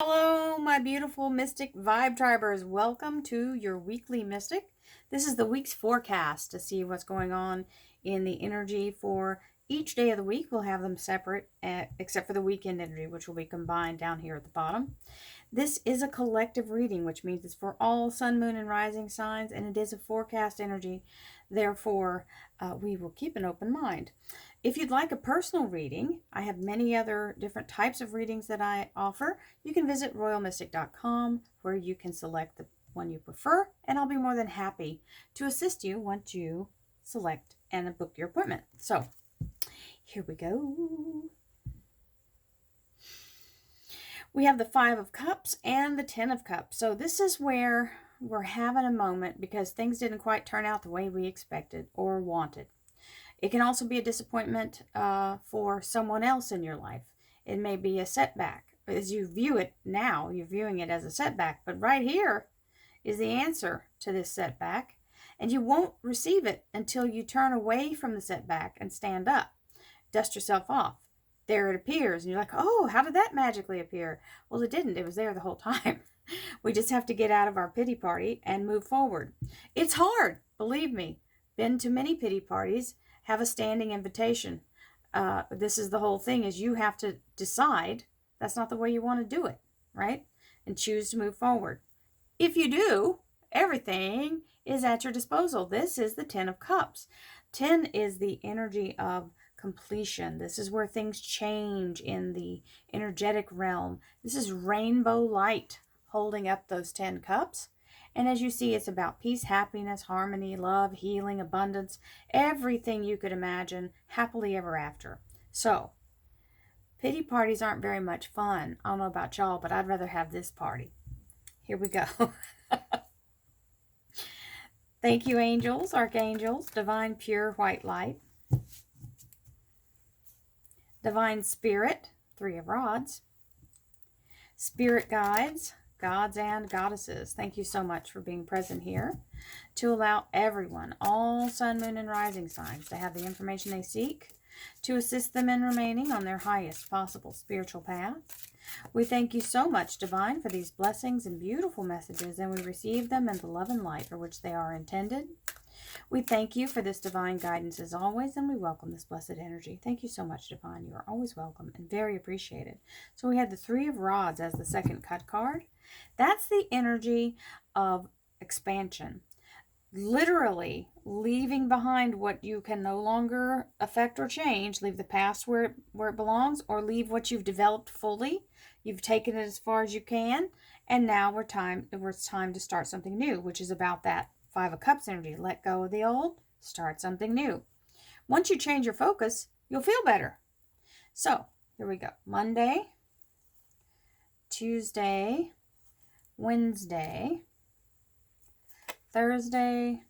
Hello, my beautiful Mystic Vibe Tribers. Welcome to your weekly Mystic. This is the week's forecast to see what's going on in the energy for each day of the week. We'll have them separate, except for the weekend energy, which will be combined down here at the bottom. This is a collective reading, which means it's for all sun, moon, and rising signs, and it is a forecast energy. Therefore, we will keep an open mind. If you'd like a personal reading, I have many other different types of readings that I offer. You can visit royalmystic.com where you can select the one you prefer, and I'll be more than happy to assist you once you select and book your appointment. So, here we go. We have the Five of Cups and the Ten of Cups. So this is where we're having a moment because things didn't quite turn out the way we expected or wanted. It can also be a disappointment for someone else in your life. It may be a setback. As you view it now, you're viewing it as a setback. But right here is the answer to this setback. And you won't receive it until you turn away from the setback and stand up. Dust yourself off. There it appears. And you're like, oh, how did that magically appear? Well, it didn't. It was there the whole time. We just have to get out of our pity party and move forward. It's hard. Believe me. Been to many pity parties. Have a standing invitation. This is the whole thing, is you have to decide that's not the way you want to do it, right? And choose to move forward. If you do, everything is at your disposal. This is the Ten of Cups. 10 is the energy of completion. This is where things change in the energetic realm. This is rainbow light holding up those 10 cups. And as you see, it's about peace, happiness, harmony, love, healing, abundance, everything you could imagine, happily ever after. So, pity parties aren't very much fun. I don't know about y'all, but I'd rather have this party. Here we go. Thank you, angels, archangels, divine, pure, white light. Divine Spirit, Three of Rods. Spirit guides, gods and goddesses, thank you so much for being present here to allow everyone, all sun, moon, and rising signs, to have the information they seek to assist them in remaining on their highest possible spiritual path. We thank you so much, Divine, for these blessings and beautiful messages, and we receive them in the love and light for which they are intended. We thank you for this divine guidance as always, and we welcome this blessed energy. Thank you so much, Divine. You are always welcome and very appreciated. So we had the Three of Rods as the second cut card. That's the energy of expansion. Literally leaving behind what you can no longer affect or change. Leave the past where it belongs, or leave what you've developed fully. You've taken it as far as you can, and now it's time to start something new, which is about that Five of Cups energy. Let go of the old, start something new. Once you change your focus, you'll feel better. So, here we go. Monday, Tuesday, Wednesday, Thursday,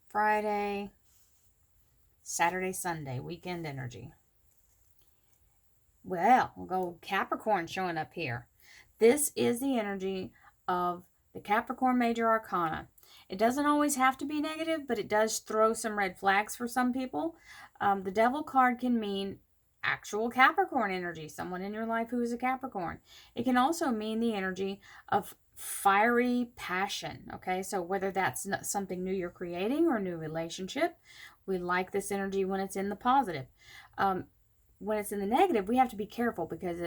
Friday, Saturday, Sunday, weekend energy. Well, we'll go Capricorn showing up here. This is the energy of the Capricorn Major Arcana. It doesn't always have to be negative, but it does throw some red flags for some people. The Devil card can mean actual Capricorn energy, someone in your life who is a Capricorn. It can also mean the energy of fiery passion, okay? So whether that's something new you're creating or a new relationship, we like this energy when it's in the positive. When it's in the negative, we have to be careful because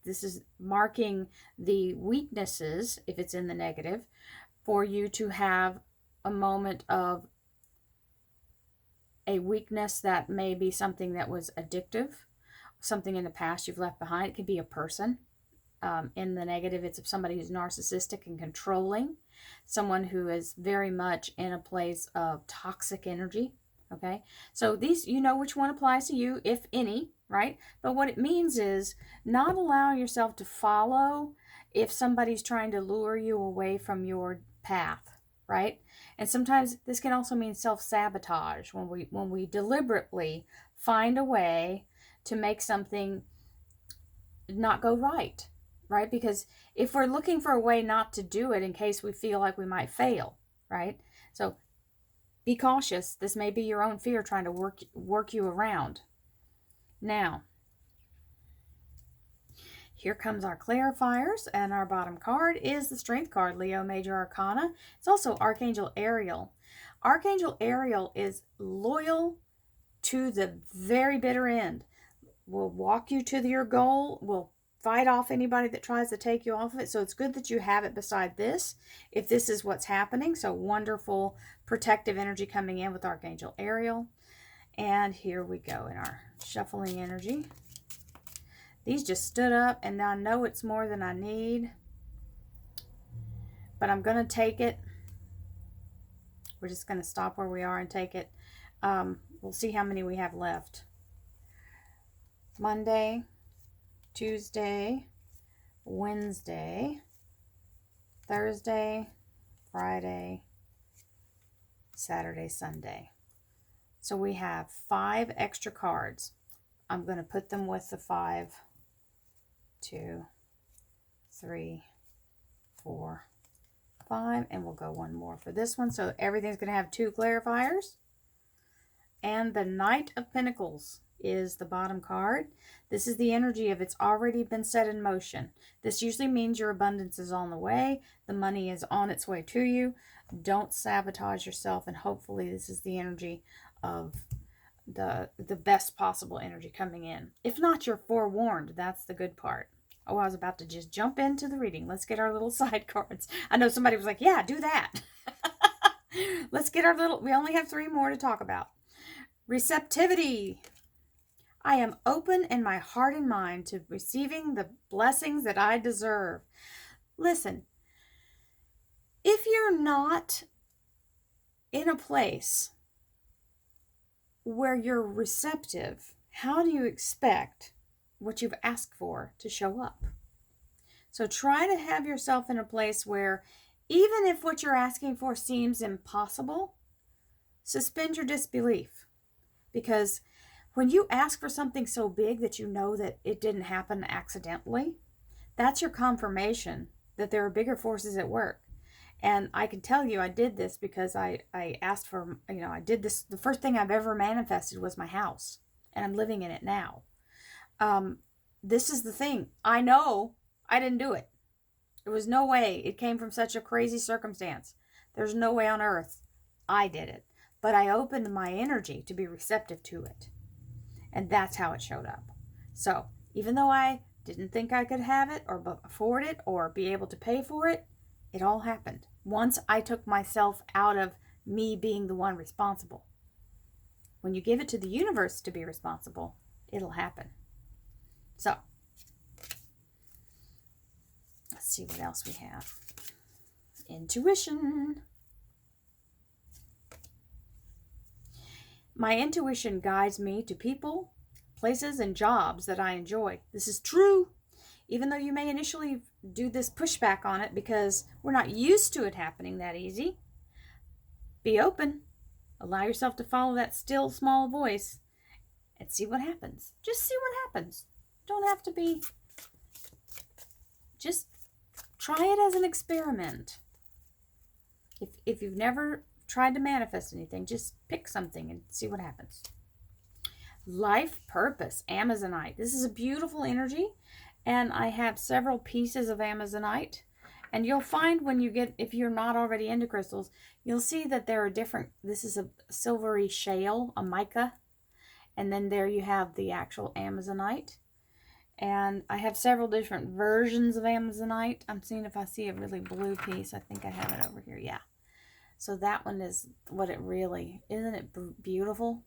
this is marking the weaknesses, if it's in the negative, for you to have a moment of a weakness that may be something that was addictive, something in the past you've left behind. It could be a person. In the negative, it's somebody who's narcissistic and controlling, someone who is very much in a place of toxic energy, okay? So these, you know which one applies to you, if any, right? But what it means is not allow yourself to follow if somebody's trying to lure you away from your path, right? And sometimes this can also mean self-sabotage, when we deliberately find a way to make something not go right. Right? Because if we're looking for a way not to do it in case we feel like we might fail, right? So be cautious. This may be your own fear trying to work you around. Now, Here comes our clarifiers, and our bottom card is the Strength card, Leo Major Arcana. It's also Archangel Ariel. Archangel Ariel is loyal to the very bitter end. Will walk you to your goal, will fight off anybody that tries to take you off of it. So it's good that you have it beside this, if this is what's happening. So wonderful protective energy coming in with Archangel Ariel. And here we go in our shuffling energy. These just stood up, and I know it's more than I need, but I'm going to take it. We're just going to stop where we are and take it. We'll see how many we have left. Monday, Tuesday, Wednesday, Thursday, Friday, Saturday, Sunday. So we have 5 extra cards. I'm going to put them with the 5, 2, 3, 4, 5, and we'll go one more for this one. So everything's going to have 2 clarifiers. And the Knight of Pentacles is the bottom card. This is the energy of it's already been set in motion. This usually means your abundance is on the way. The money is on its way to you. Don't sabotage yourself, and hopefully this is the energy of the best possible energy coming in. If not, you're forewarned. That's the good part. Oh, I was about to just jump into the reading. Let's get our little side cards. I know somebody was like, yeah, do that. Let's get our little, we only have 3 more to talk about. Receptivity. I am open in my heart and mind to receiving the blessings that I deserve. Listen, if you're not in a place where you're receptive, how do you expect what you've asked for to show up? So try to have yourself in a place where even if what you're asking for seems impossible, suspend your disbelief. Because when you ask for something so big that you know that it didn't happen accidentally, that's your confirmation that there are bigger forces at work. And I can tell you I did this because I asked for, I did this. The first thing I've ever manifested was my house, and I'm living in it now. This is the thing. I know I didn't do it. There was no way. It came from such a crazy circumstance. There's no way on earth I did it. But I opened my energy to be receptive to it. And that's how it showed up. So even though I didn't think I could have it or afford it or be able to pay for it, it all happened. Once I took myself out of me being the one responsible. When you give it to the universe to be responsible, it'll happen. So, let's see what else we have. Intuition. My intuition guides me to people, places, and jobs that I enjoy. This is true, even though you may initially do this pushback on it because we're not used to it happening that easy. Be open. Allow yourself to follow that still small voice and see what happens. Just see what happens. Don't have to be. Just try it as an experiment. If you've never tried to manifest anything, just pick something and see what happens. Life purpose, Amazonite. This is a beautiful energy, and I have several pieces of Amazonite. And you'll find when you get, if you're not already into crystals, you'll see that there are different, this is a silvery shale, a mica, and then there you have the actual Amazonite. And I have several different versions of Amazonite. I'm seeing if I see a really blue piece. I think I have it over here. Yeah. So that one is what it really, isn't it beautiful?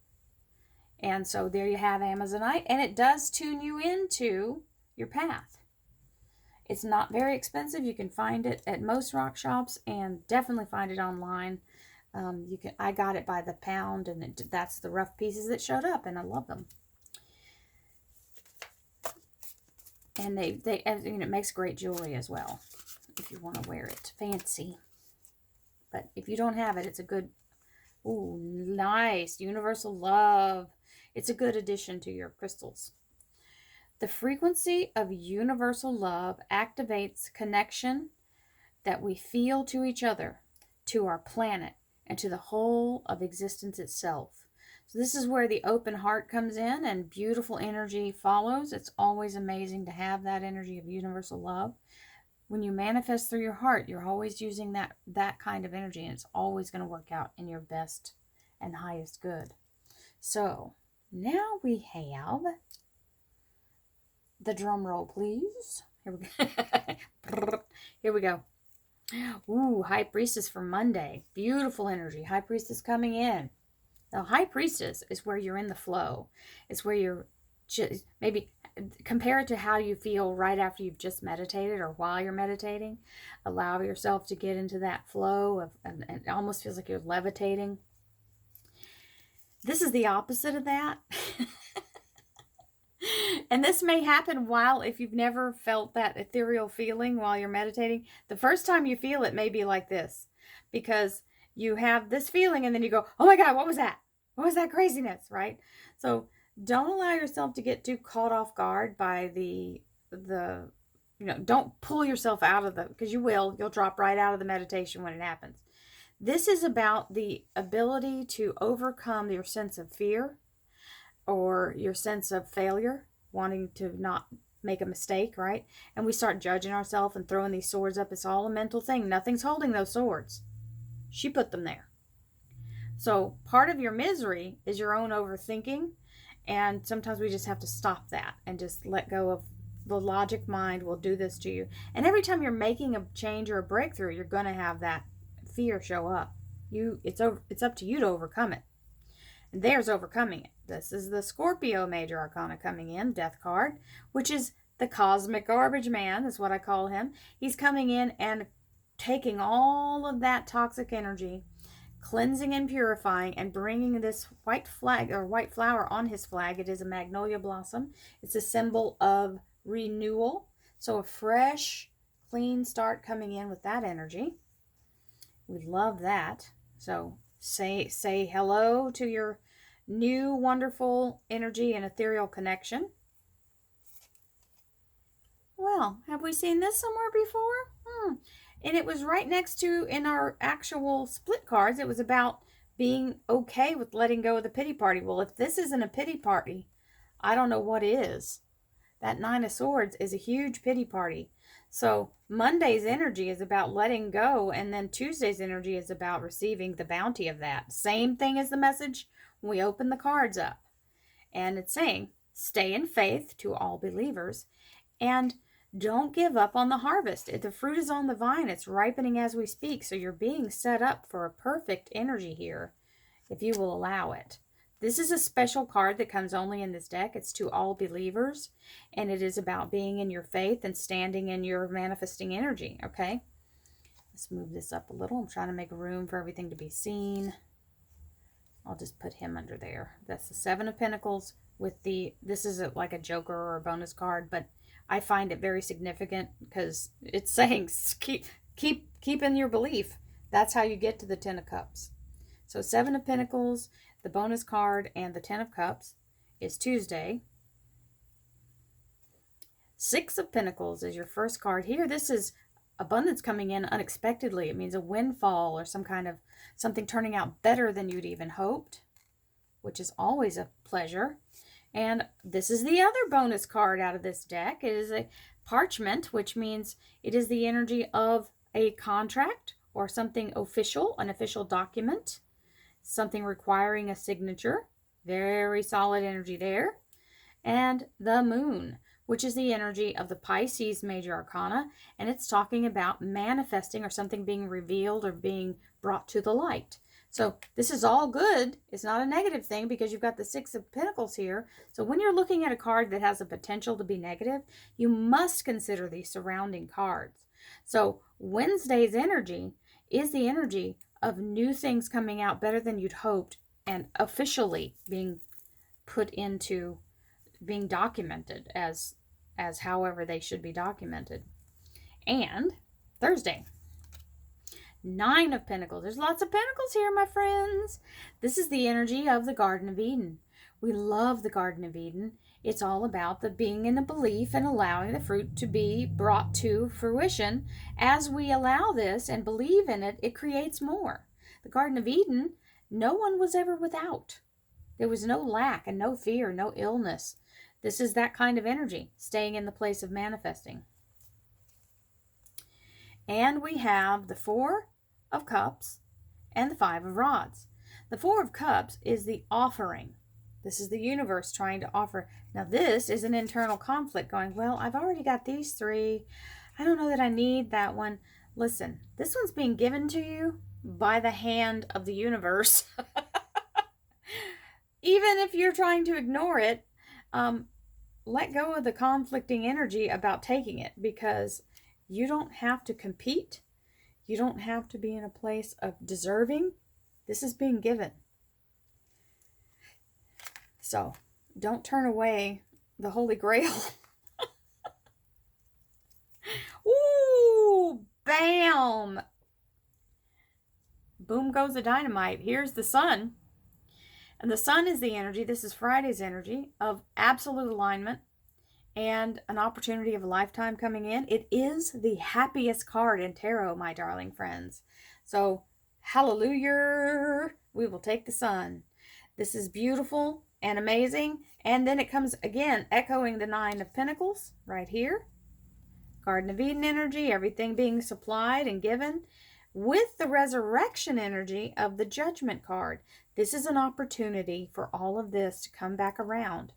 And so there you have Amazonite, and it does tune you into your path. It's not very expensive. You can find it at most rock shops and definitely find it online. I got it by the pound, and that's the rough pieces that showed up, and I love them. And it makes great jewelry as well if you want to wear it fancy. But if you don't have it, it's a good, ooh, nice, universal love. It's a good addition to your crystals. The frequency of universal love activates connection that we feel to each other, to our planet, and to the whole of existence itself. So this is where the open heart comes in and beautiful energy follows. It's always amazing to have that energy of universal love. When you manifest through your heart, you're always using that kind of energy, and it's always going to work out in your best and highest good. So now we have the drum roll, please. Here we go. Here we go. Ooh, High Priestess for Monday. Beautiful energy. High Priestess coming in. The High Priestess is where you're in the flow. It's where you're just, maybe compare it to how you feel right after you've just meditated or while you're meditating. Allow yourself to get into that flow of, and it almost feels like you're levitating. This is the opposite of that. And this may happen if you've never felt that ethereal feeling while you're meditating. The first time you feel it may be like this, because you have this feeling and then you go, oh my God, what was that? What was that craziness, right? So don't allow yourself to get too caught off guard by don't pull yourself out of because you'll drop right out of the meditation when it happens. This is about the ability to overcome your sense of fear or your sense of failure, wanting to not make a mistake, right? And we start judging ourselves and throwing these swords up. It's all a mental thing. Nothing's holding those swords. She put them there. So part of your misery is your own overthinking. And sometimes we just have to stop that and just let go of the logic mind will do this to you. And every time you're making a change or a breakthrough, you're going to have that fear show up. It's up to you to overcome it. And there's overcoming it. This is the Scorpio Major Arcana coming in, Death card, which is the cosmic garbage man, is what I call him. He's coming in and taking all of that toxic energy, cleansing and purifying, and bringing this white flag or white flower on his flag. It is a magnolia blossom. It's a symbol of renewal. So a fresh, clean start coming in with that energy. We love that. So say hello to your new wonderful energy and ethereal connection. Well, have we seen this somewhere before? And it was right next to, in our actual split cards, it was about being okay with letting go of the pity party. Well, if this isn't a pity party, I don't know what is. That Nine of Swords is a huge pity party. So Monday's energy is about letting go, and then Tuesday's energy is about receiving the bounty of that. Same thing as the message when we open the cards up. And it's saying, stay in faith to all believers, and don't give up on the harvest. The fruit is on the vine. It's ripening as we speak. So you're being set up for a perfect energy here, if you will allow it. This is a special card that comes only in this deck. It's to all believers, and it is about being in your faith and standing in your manifesting energy, okay? Let's move this up a little. I'm trying to make room for everything to be seen. I'll just put him under there. That's the Seven of Pentacles with this is like a joker or a bonus card, but I find it very significant because it's saying keep in your belief. That's how you get to the Ten of Cups. So Seven of Pentacles, the bonus card, and the Ten of Cups is Tuesday. Six of Pentacles is your first card here. This is abundance coming in unexpectedly. It means a windfall or something turning out better than you'd even hoped, which is always a pleasure. And this is the other bonus card out of this deck. It is a parchment, which means it is the energy of a contract or something official, an official document, something requiring a signature. Very solid energy there. And the moon, which is the energy of the Pisces Major Arcana, and it's talking about manifesting or something being revealed or being brought to the light. So this is all good. It's not a negative thing because you've got the Six of Pentacles here. So when you're looking at a card that has a potential to be negative, you must consider the surrounding cards. So Wednesday's energy is the energy of new things coming out better than you'd hoped and officially being put into being documented as however they should be documented. And Thursday, Nine of Pentacles. There's lots of pentacles here, my friends. This is the energy of the Garden of Eden. We love the Garden of Eden. It's all about the being in a belief and allowing the fruit to be brought to fruition. As we allow this and believe in it, it creates more. The Garden of Eden, no one was ever without. There was no lack and no fear, no illness. This is that kind of energy, staying in the place of manifesting. And we have the Four of Cups and the Five of Rods. The Four of Cups is the offering. This is the universe trying to offer. Now this is an internal conflict going, well, I've already got these three. I don't know that I need that one. Listen, this one's being given to you by the hand of the universe. Even if you're trying to ignore it, let go of the conflicting energy about taking it, because you don't have to compete. You don't have to be in a place of deserving. This is being given. So don't turn away the Holy Grail. Ooh, bam. Boom goes the dynamite. Here's the sun. And the sun is the energy, this is Friday's energy, of absolute alignment and an opportunity of a lifetime coming in. It is the happiest card in tarot, my darling friends. So, hallelujah, we will take the sun. This is beautiful and amazing. And then it comes again, echoing the Nine of Pentacles right here. Garden of Eden energy, everything being supplied and given, with the resurrection energy of the Judgment card. This is an opportunity for all of this to come back around.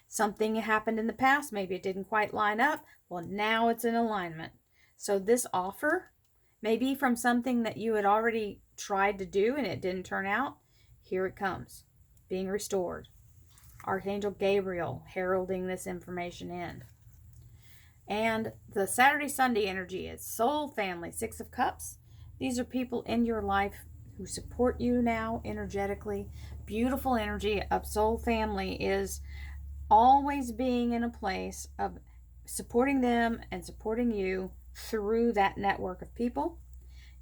Something happened in the past, maybe it didn't quite line up. Well, now it's in alignment. So this offer, maybe from something that you had already tried to do and it didn't turn out, here it comes, being restored. Archangel Gabriel heralding this information in. And the Saturday-Sunday energy is soul family, Six of Cups. These are people in your life who support you now energetically. Beautiful energy of soul family is always being in a place of supporting them and supporting you through that network of people.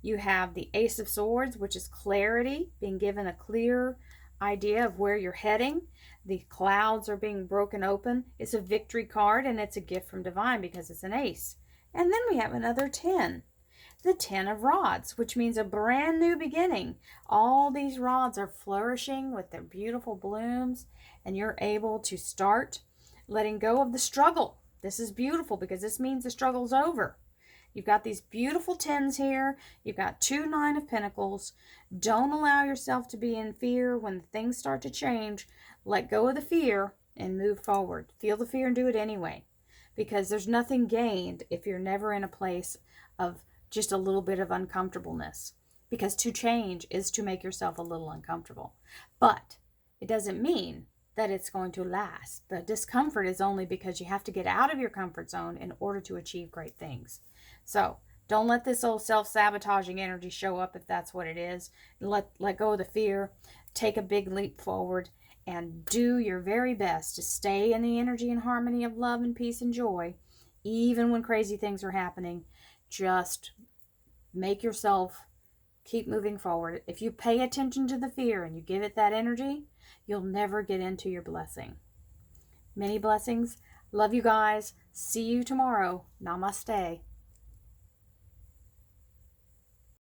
You have the Ace of Swords, which is clarity, being given a clear idea of where you're heading. The clouds are being broken open. It's a victory card, and it's a gift from divine because it's an ace. And then we have another 10. The 10 of Rods, which means a brand new beginning. All these rods are flourishing with their beautiful blooms, and you're able to start letting go of the struggle. This is beautiful because this means the struggle's over. You've got these beautiful 10s here. You've got 2 Nine of Pentacles. Don't allow yourself to be in fear when things start to change. Let go of the fear and move forward. Feel the fear and do it anyway, because there's nothing gained if you're never in a place of just a little bit of uncomfortableness, because to change is to make yourself a little uncomfortable. But it doesn't mean that it's going to last. The discomfort is only because you have to get out of your comfort zone in order to achieve great things. So don't let this old self-sabotaging energy show up if that's what it is. Let go of the fear. Take a big leap forward and do your very best to stay in the energy and harmony of love and peace and joy, even when crazy things are happening. Just make yourself keep moving forward. If you pay attention to the fear and you give it that energy, you'll never get into your blessing. Many blessings. Love you guys. See you tomorrow. Namaste.